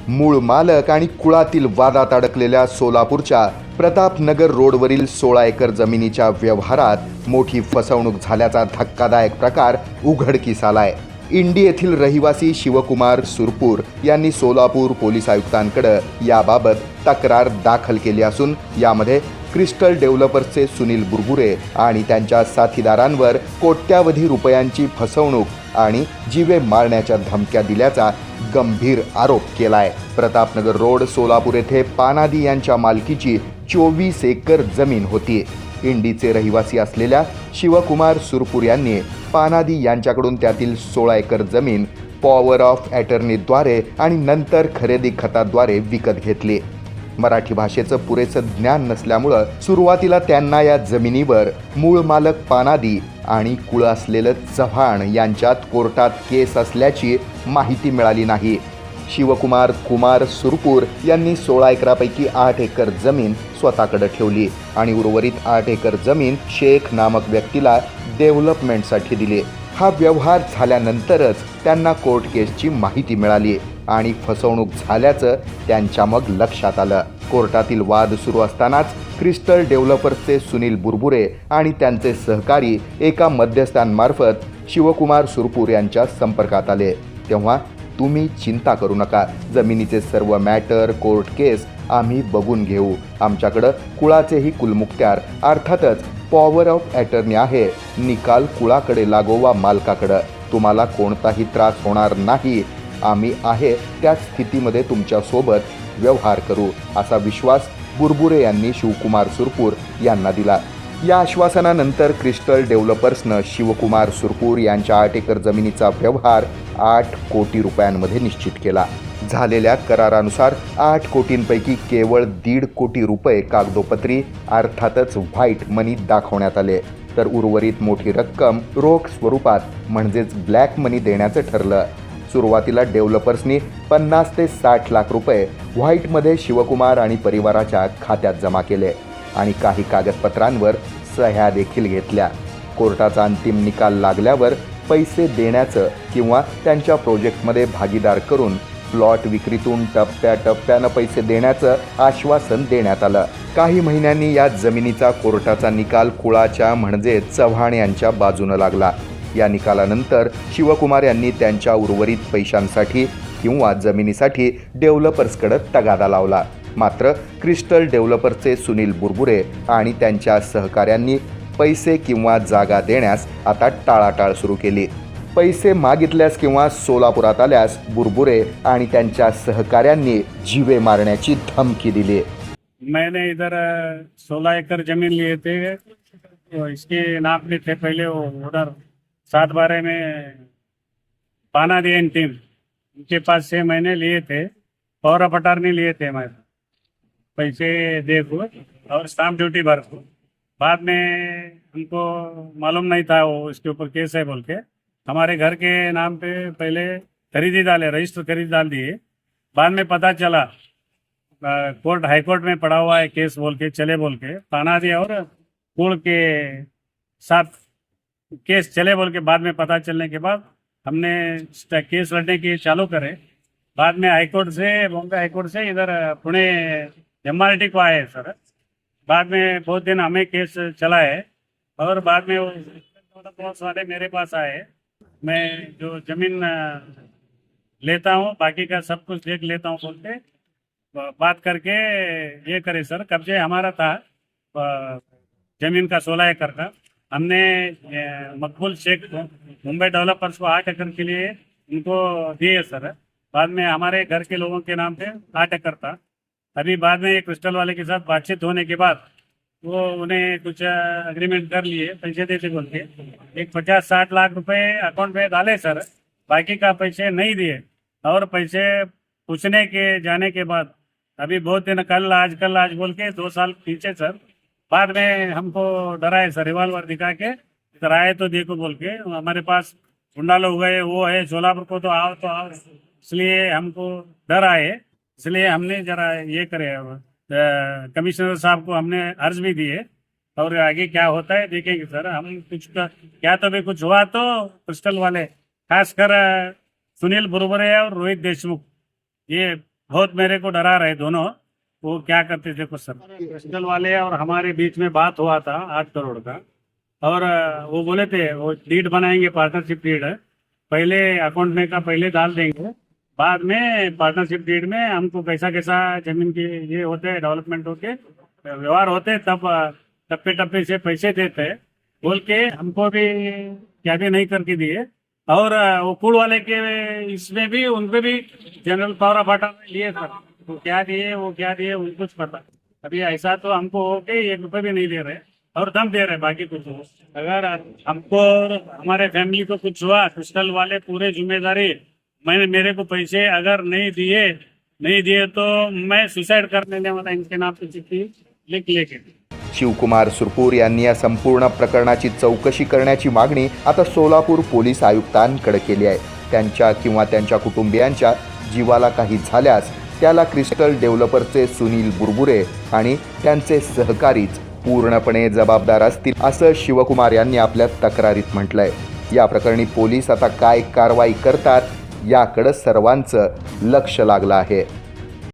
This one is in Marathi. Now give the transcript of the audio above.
मूळ मालक आणि कुळातील वादात अडकलेल्या सोलापूरच्या प्रतापनगर रोडवरील 16 एकर जमिनीच्या व्यवहारात मोठी फसवणूक झाल्याचा धक्कादायक प्रकार उघडकीस आलाय। इंडी येथील रहिवासी शिवकुमार सुरपूर यांनी सोलापूर पोलीस आयुक्तांकडे याबाबत तक्रार दाखल केली असून यामध्ये क्रिस्टल डेव्हलपर्सचे सुनील बुरबुरे आणि त्यांच्या साथीदारांवर कोट्यावधी रुपयांची फसवणूक आणि जीवे मारण्याच्या धमक्या दिल्याचा गंभीर आरोप केलाय। प्रतापनगर रोड सोलापूर येथे पानादी यांच्या मालकीची 24 एकर जमीन होती। इंडीचे रहिवासी असलेल्या शिवकुमार सुरपूर यांनी पानादी यांच्याकडून त्यातील 16 एकर जमीन पॉवर ऑफ अटर्नीद्वारे आणि नंतर खरेदी खताद्वारे विकत घेतली। मराठी भाषेचं पुरेसं ज्ञान नसल्यामुळं सुरुवातीला त्यांना या जमिनीवर मूळ मालक पानादी आणि कुळ असलेलं चव्हाण यांच्यात कोर्टात केस असल्याची माहिती मिळाली नाही। शिवकुमार कुमार सुरपूर यांनी 16 एकरापैकी 8 एकर जमीन स्वतःकडे ठेवली आणि उर्वरित 8 एकर जमीन शेख नामक व्यक्तीला डेव्हलपमेंटसाठी दिली। हा व्यवहार झाल्यानंतरच त्यांना कोर्ट केसची माहिती मिळाली आणि फसवणूक झाल्याचं त्यांच्या मग लक्षात आलं। कोर्टातील वाद सुरू असतानाच क्रिस्टल डेव्हलपर्सचे सुनील बुरबुरे आणि त्यांचे सहकारी एका मध्यस्थांमार्फत शिवकुमार सुरपूर यांच्या संपर्कात आले। तेव्हा तुम्ही चिंता करू नका, जमिनीचे सर्व मॅटर कोर्ट केस आम्ही बघून घेऊ। आमच्याकडं कुळाचेही कुलमुखत्यार अर्थातच पॉवर ऑफ अटर्नी आहे। निकाल कुळाकडे लागो वा मालकाकडं, तुम्हाला कोणताही त्रास होणार नाही। आम्ही आहे त्या स्थितीमध्ये तुमच्यासोबत व्यवहार करू, असा विश्वास बुरबुरे यांनी शिवकुमार सुरपूर यांना दिला। या आश्वासनानंतर क्रिस्टल डेव्हलपर्सनं शिवकुमार सुरपूर यांच्या 8 एकर जमिनीचा व्यवहार 8 कोटी रुपयांमध्ये निश्चित केला। झालेल्या करारानुसार 8 कोटींपैकी केवळ 1.5 कोटी रुपये कागदोपत्री अर्थातच व्हाईट मनी दाखवण्यात आले, तर उर्वरित मोठी रक्कम रोख स्वरूपात म्हणजेच ब्लॅक मनी देण्याचं ठरलं। सुरुवातीला डेव्हलपर्सनी 50 ते 60 लाख रुपये व्हाईटमध्ये शिवकुमार आणि परिवाराच्या खात्यात जमा केले आणि काही कागदपत्रांवर सह्या देखील घेतल्या। कोर्टाचा अंतिम निकाल लागल्यावर पैसे देण्याचं किंवा त्यांच्या प्रोजेक्टमध्ये भागीदार करून प्लॉट विक्रीतून टप्प्याटप्प्यानं पैसे देण्याचं आश्वासन देण्यात आलं। काही महिन्यांनी या जमिनीचा कोर्टाचा निकाल कुळाच्या म्हणजे चव्हाण यांच्या बाजूनं लागला। या निकालानंतर शिवकुमार यांनी त्यांच्या उर्वरित पैशांसाठी किंवा जमिनीसाठी डेव्हलपर्सकडे तगादा लावला। मात्र क्रिस्टल डेव्हलपर्सचे सुनील बुरबुरे आणि त्यांच्या सहकाऱ्यांनी पैसे किंवा जागा देण्यास आता टाळाटाळ सुरू केली। पैसे मागितल्यास किंवा सोलापुरात आल्यास बुरबुरे आणि त्यांच्या सहकाऱ्यांनी जीवे मारण्याची धमकी दिली। मैंने इधर 16 एकड़ जमीन लिए थे, तो इसके नाम पे थे पहले वो उधर 7/12 में पानादी एंड टीम उनके पास से मैंने लिए थे, पावर ऑफ अटॉर्नी लिए थे। मैं पैसे दे को और स्टाम्प ड्यूटी भर को, बाद में हमको मालूम नहीं था वो इसके ऊपर केस है बोल के हमारे घर के नाम पे पहले खरीदी डाले, रजिस्टर खरीद डाल दिए। बाद में पता चला कोर्ट हाई कोर्ट में पड़ा हुआ है केस बोल के चले बोल के पानादी और कुल के साथ केस चले बोल के बाद में पता चलने के बाद हमने केस लड़ने के चालू करे। बाद में हाईकोर्ट से बॉम्बे हाईकोर्ट से इधर पुणे एमआरटी को आए सर। बाद में बहुत दिन हमें केस चला है और बाद में वो बहुत सारे मेरे पास आए। मैं जो जमीन लेता हूँ बाकी का सब कुछ देख लेता हूँ बोल के बात करके ये करे सर। कब्जे हमारा था जमीन का 16 एकड़ का। हमने मकबूल शेख को मुंबई डेवलपर्स को 8 एकड़ के लिए उनको दिए सर। बाद में हमारे घर के लोगों के नाम पे 8 एकड़ था। अभी बाद में क्रिस्टल वाले के साथ बातचीत होने के बाद वो उन्हें कुछ एग्रीमेंट कर लिए पैसे देते बोल के एक 50-60 लाख रुपए अकाउंट में डाले सर। बाकी का पैसे नहीं दिए और पैसे पूछने के जाने के बाद अभी बहुत दिन कल आज बोल के 2 साल पीछे सर। बाद में हमको डराए सर, रिवॉल्वर दिखा के इधर आए तो देखो बोल के हमारे पास गुंडा लोग गए वो है सोलापुर को तो आओ, इसलिए हमको डर आए। इसलिए हमने जरा ये करे कमिश्नर साहब को हमने अर्ज भी दिए और आगे क्या होता है देखेंगे सर। हम कुछ क्या तो भी कुछ हुआ तो क्रिस्टल वाले खासकर सुनील बुरबुरे और रोहित देशमुख ये बहुत मेरे को डरा रहे दोनों। वो क्या करते थे कुछ सर, क्रिस्टल वाले और हमारे बीच में बात हुआ था 8 करोड़ का। और वो बोले थे वो डीड बनाएंगे, पार्टनरशिप डीड है, पहले अकाउंट में का पहले डाल देंगे, बाद में पार्टनरशिप डीड में हमको कैसा कैसा जमीन के ये होते डेवलपमेंट होते व्यवहार होते तब टप्पे टप्पे से पैसे देते बोल के हमको भी क्या भी नहीं करके दिए। और वो कुल वाले के इसमें भी उनको भी जनरल पावर ऑफ अटॉर्नी लिए सर, वो क्या दिए उनको कुछ पता। अभी ऐसा तो हमको हो के 1 रुपये भी नहीं दे रहे और दम दे रहे बाकी कुछ हो। अगर हमको और हमारे फैमिली को कुछ हुआ, क्रिस्टल वाले पूरे जिम्मेदारी, मेरे को पैसे अगर नहीं दिए तो मैं सुसाइड करने वाला, इनके नाम पे चिट्ठी लिख लेके। शिवकुमार सुरपूर यांनी या संपूर्ण प्रकरणाची चौकशी करण्याची मागणी आता सोलापूर पोलीस आयुक्तांकडे केली आहे। त्यांच्या किंवा त्यांच्या कुटुंबियांच्या जीवाला काही झाल्यास त्याला क्रिस्टल डेव्हलपरचे सुनील बुरबुरे आणि त्यांचे सहकारीच पूर्णपणे जबाबदार असतील, असं शिवकुमार यांनी आपल्या तक्रारीत म्हटलंय। या प्रकरणी पोलीस आता काय कारवाई करतात याकडे सर्वांचं लक्ष लागलं आहे।